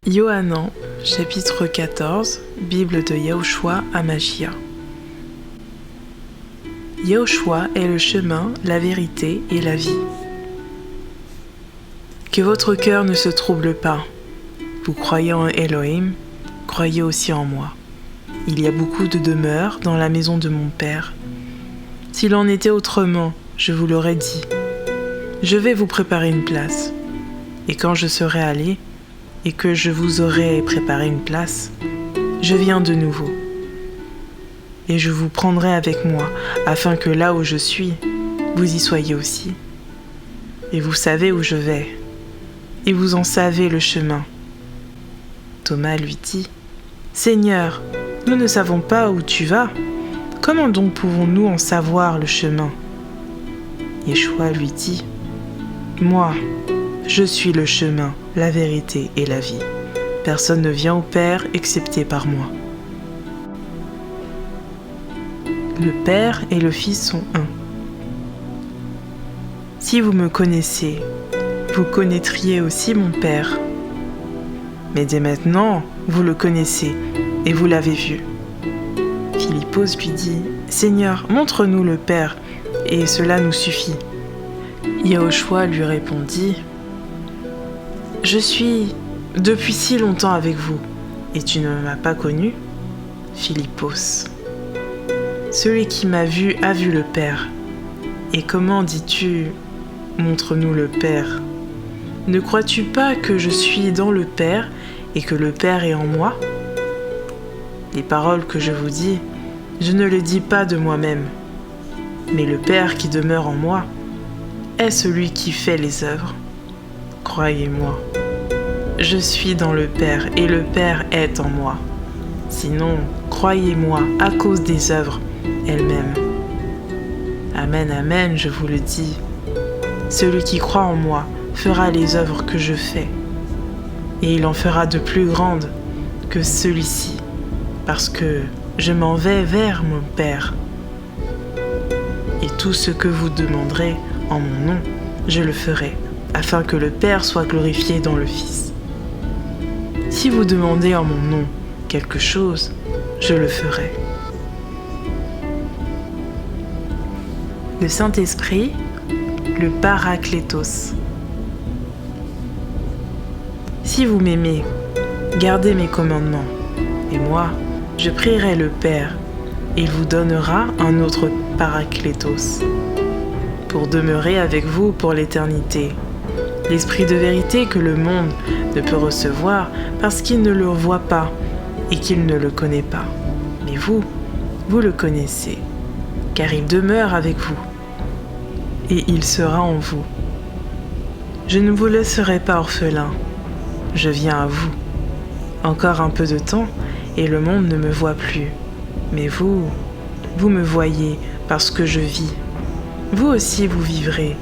Yohanan, chapitre 14, Bible de Yahushua Hamashia. Yahushua est le chemin, la vérité et la vie. Que votre cœur ne se trouble pas. Vous croyez en Elohim, croyez aussi en moi. Il y a beaucoup de demeures dans la maison de mon Père. S'il en était autrement, je vous l'aurais dit. Je vais vous préparer une place. Et quand je serai allé, et que je vous aurai préparé une place, je viens de nouveau. Et je vous prendrai avec moi, afin que là où je suis, vous y soyez aussi. Et vous savez où je vais, et vous en savez le chemin. Thomas lui dit, « Seigneur, nous ne savons pas où tu vas. Comment donc pouvons-nous en savoir le chemin ?» Yeshua lui dit, « Moi, je suis le chemin, la vérité et la vie. Personne ne vient au Père excepté par moi. » Le Père et le Fils sont un. Si vous me connaissez, vous connaîtriez aussi mon Père. Mais dès maintenant, vous le connaissez et vous l'avez vu. Philippos lui dit, « Seigneur, montre-nous le Père, et cela nous suffit. » Yahushua lui répondit, « Je suis depuis si longtemps avec vous, et tu ne m'as pas connu, Philippos. Celui qui m'a vu a vu le Père. Et comment dis-tu, montre-nous le Père? Ne crois-tu pas que je suis dans le Père et que le Père est en moi? Les paroles que je vous dis, je ne les dis pas de moi-même, mais le Père qui demeure en moi est celui qui fait les œuvres. Croyez-moi, je suis dans le Père et le Père est en moi. Sinon, croyez-moi à cause des œuvres elles-mêmes. Amen, amen, je vous le dis. Celui qui croit en moi fera les œuvres que je fais, et il en fera de plus grandes que celui-ci, parce que je m'en vais vers mon Père. Et tout ce que vous demanderez en mon nom, je le ferai, afin que le Père soit glorifié dans le Fils. Si vous demandez en mon nom quelque chose, je le ferai. Le Saint-Esprit, le Paraklétos. Si vous m'aimez, gardez mes commandements, et moi, je prierai le Père, et il vous donnera un autre Paraklétos, pour demeurer avec vous pour l'éternité. L'Esprit de vérité que le monde ne peut recevoir parce qu'il ne le voit pas et qu'il ne le connaît pas. Mais vous, vous le connaissez, car il demeure avec vous et il sera en vous. Je ne vous laisserai pas orphelin, je viens à vous. Encore un peu de temps et le monde ne me voit plus. Mais vous, vous me voyez parce que je vis. Vous aussi vous vivrez.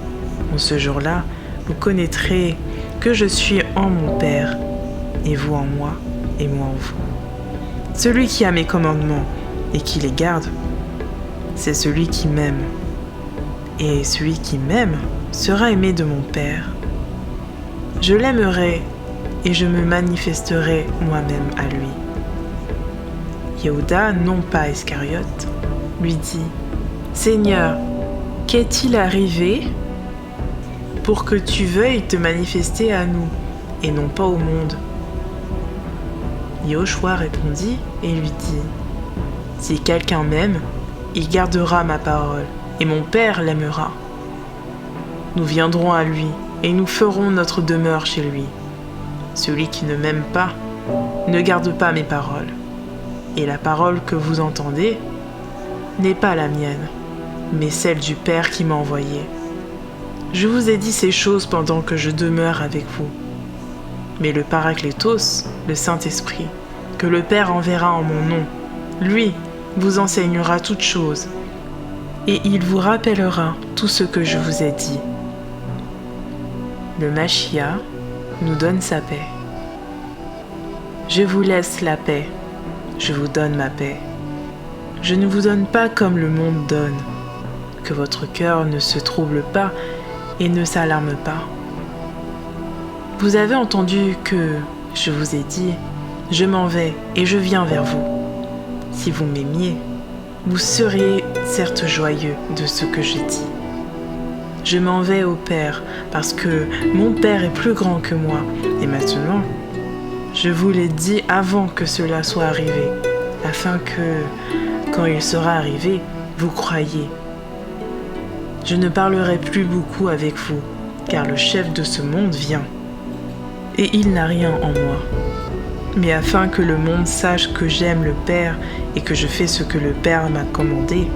En ce jour-là, vous connaîtrez que je suis en mon Père, et vous en moi, et moi en vous. Celui qui a mes commandements et qui les garde, c'est celui qui m'aime. Et celui qui m'aime sera aimé de mon Père. Je l'aimerai et je me manifesterai moi-même à lui. Yehuda, non pas Iscariote, lui dit, « Seigneur, qu'est-il arrivé pour que tu veuilles te manifester à nous, et non pas au monde ?» Yahushua répondit et lui dit, « Si quelqu'un m'aime, il gardera ma parole, et mon Père l'aimera. Nous viendrons à lui, et nous ferons notre demeure chez lui. Celui qui ne m'aime pas, ne garde pas mes paroles. Et la parole que vous entendez n'est pas la mienne, mais celle du Père qui m'a envoyé. Je vous ai dit ces choses pendant que je demeure avec vous. Mais le Paraklétos, le Saint-Esprit, que le Père enverra en mon nom, lui vous enseignera toutes choses, et il vous rappellera tout ce que je vous ai dit. Le Machia nous donne sa paix. Je vous laisse la paix, je vous donne ma paix. Je ne vous donne pas comme le monde donne. Que votre cœur ne se trouble pas et ne s'alarme pas. Vous avez entendu que Je vous ai dit, je m'en vais et je viens vers vous. Si vous m'aimiez, vous seriez certes joyeux de ce que j'ai dit. Je m'en vais au Père parce que mon Père est plus grand que moi. Et maintenant, je vous l'ai dit avant que cela soit arrivé, afin que, quand il sera arrivé, vous croyiez. Je ne parlerai plus beaucoup avec vous, car le chef de ce monde vient, et il n'a rien en moi. Mais afin que le monde sache que j'aime le Père et que je fais ce que le Père m'a commandé,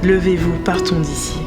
levez-vous, partons d'ici.